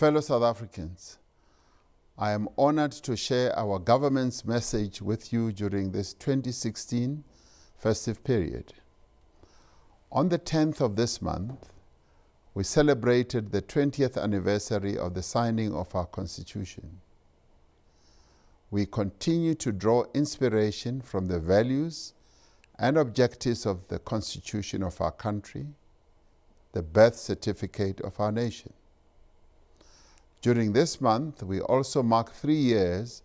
Fellow South Africans, I am honored to share our government's message with you during this 2016 festive period. On the 10th of this month, we celebrated the 20th anniversary of the signing of our Constitution. We continue to draw inspiration from the values and objectives of the Constitution of our country, the birth certificate of our nation. During this month, we also mark 3 years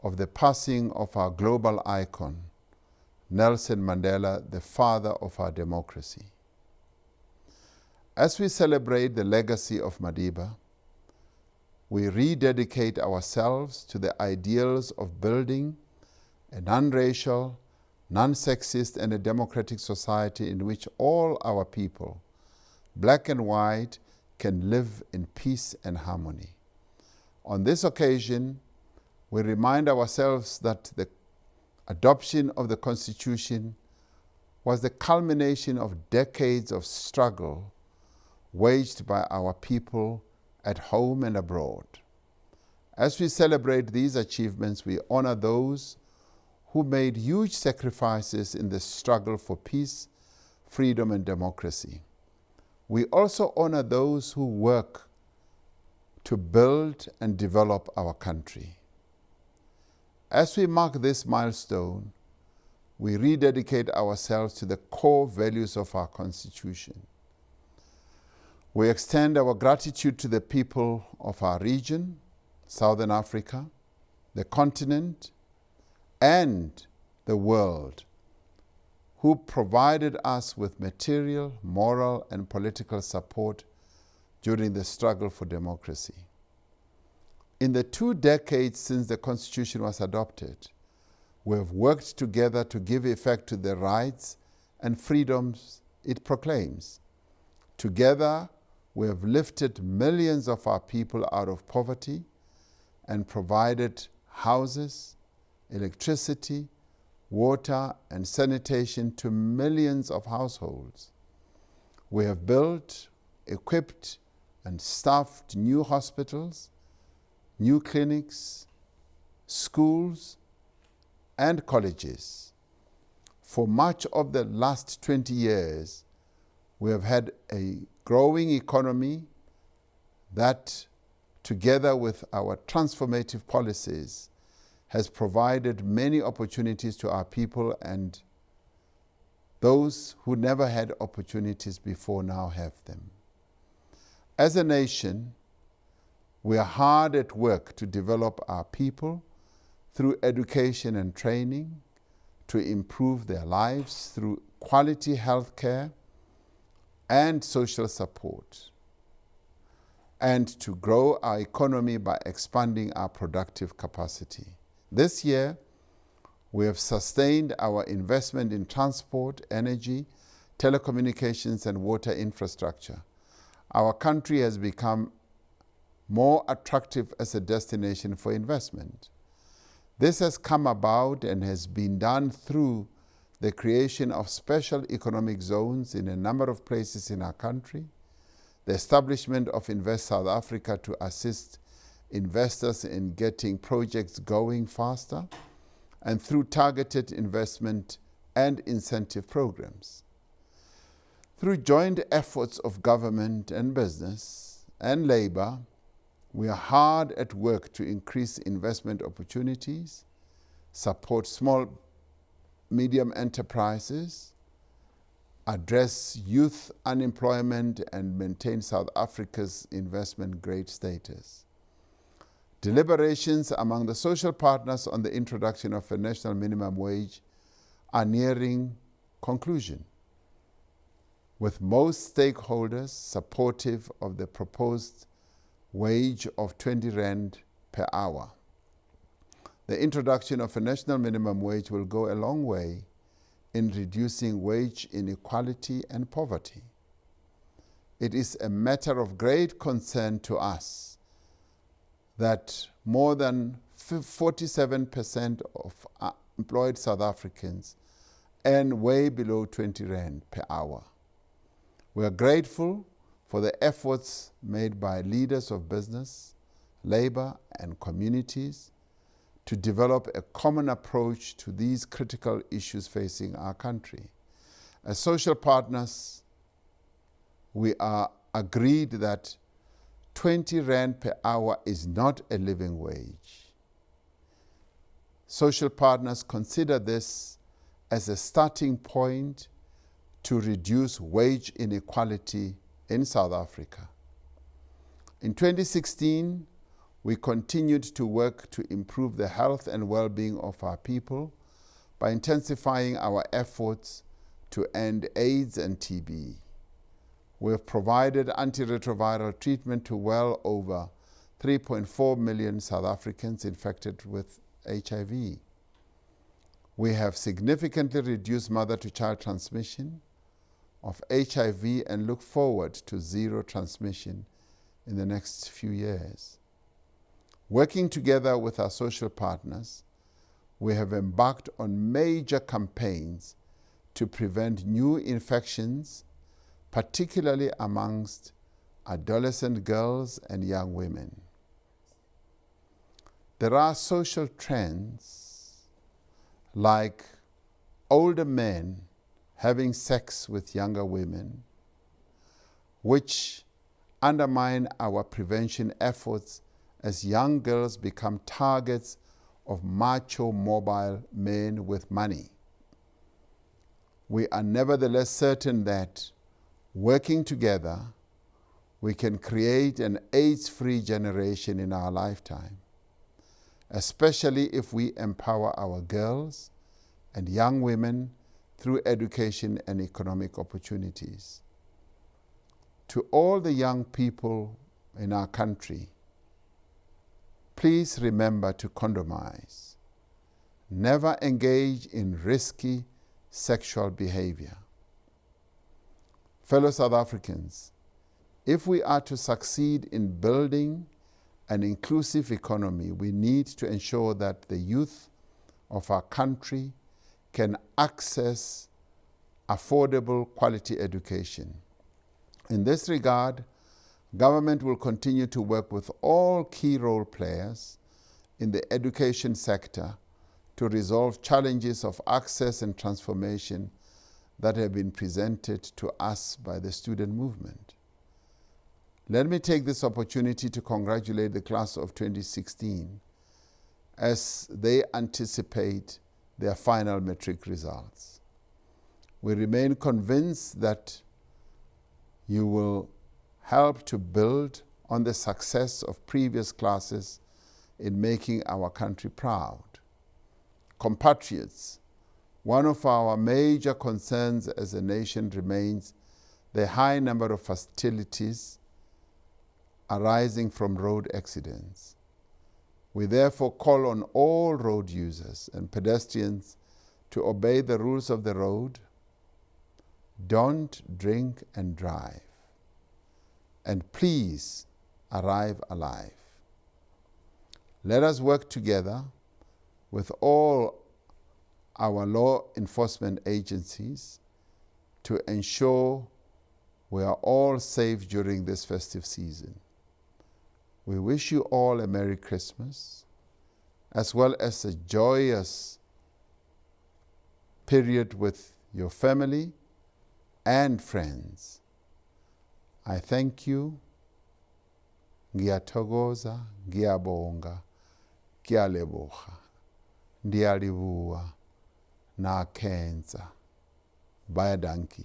of the passing of our global icon, Nelson Mandela, the father of our democracy. As we celebrate the legacy of Madiba, we rededicate ourselves to the ideals of building a non-racial, non-sexist, and a democratic society in which all our people, black and white, can live in peace and harmony. On this occasion, we remind ourselves that the adoption of the Constitution was the culmination of decades of struggle waged by our people at home and abroad. As we celebrate these achievements, we honor those who made huge sacrifices in the struggle for peace, freedom, and democracy. We also honor those who work to build and develop our country. As we mark this milestone, we rededicate ourselves to the core values of our Constitution. We extend our gratitude to the people of our region, Southern Africa, the continent, and the world, who provided us with material, moral, and political support during the struggle for democracy. In the 2 decades since the Constitution was adopted, we have worked together to give effect to the rights and freedoms it proclaims. Together, we have lifted millions of our people out of poverty and provided houses, electricity, water, and sanitation to millions of households. We have built, equipped, and staffed new hospitals, new clinics, schools, and colleges. For much of the last 20 years, we have had a growing economy that, together with our transformative policies, has provided many opportunities to our people, and those who never had opportunities before now have them. As a nation, we are hard at work to develop our people through education and training, to improve their lives through quality health care and social support, and to grow our economy by expanding our productive capacity. This year, we have sustained our investment in transport, energy, telecommunications, and water infrastructure. Our country has become more attractive as a destination for investment. This has come about and has been done through the creation of special economic zones in a number of places in our country, the establishment of Invest South Africa to assist investors in getting projects going faster, and through targeted investment and incentive programs. Through joint efforts of government and business and labor, we are hard at work to increase investment opportunities, support small, medium enterprises, address youth unemployment, and maintain South Africa's investment grade status. Deliberations among the social partners on the introduction of a national minimum wage are nearing conclusion, with most stakeholders supportive of the proposed wage of 20 Rand per hour. The introduction of a national minimum wage will go a long way in reducing wage inequality and poverty. It is a matter of great concern to us that more than 47% of employed South Africans earn way below 20 Rand per hour. We are grateful for the efforts made by leaders of business, labor, and communities to develop a common approach to these critical issues facing our country. As social partners, we are agreed that 20 Rand per hour is not a living wage. Social partners consider this as a starting point to reduce wage inequality in South Africa. In 2016, we continued to work to improve the health and well-being of our people by intensifying our efforts to end AIDS and TB. We have provided antiretroviral treatment to well over 3.4 million South Africans infected with HIV. We have significantly reduced mother-to-child transmission of HIV and look forward to zero transmission in the next few years. Working together with our social partners, we have embarked on major campaigns to prevent new infections, particularly amongst adolescent girls and young women. There are social trends like older men having sex with younger women, which undermine our prevention efforts as young girls become targets of macho mobile men with money. We are nevertheless certain that working together, we can create an AIDS-free generation in our lifetime, especially if we empower our girls and young women through education and economic opportunities. To all the young people in our country, please remember to condomize. Never engage in risky sexual behavior. Fellow South Africans, if we are to succeed in building an inclusive economy, we need to ensure that the youth of our country can access affordable quality education. In this regard, government will continue to work with all key role players in the education sector to resolve challenges of access and transformation that have been presented to us by the student movement. Let me take this opportunity to congratulate the class of 2016 as they anticipate their final matric results. We remain convinced that you will help to build on the success of previous classes in making our country proud. Compatriots, one of our major concerns as a nation remains the high number of fatalities arising from road accidents. We therefore call on all road users and pedestrians to obey the rules of the road, don't drink and drive, and please arrive alive. Let us work together with all our law enforcement agencies to ensure we are all safe during this festive season. We wish you all a Merry Christmas, as well as a joyous period with your family and friends. I thank you. Ngiyathokoza, ngiyabonga, ngiyaleboga, ndiyalibua, nakhenza. Bye, danki.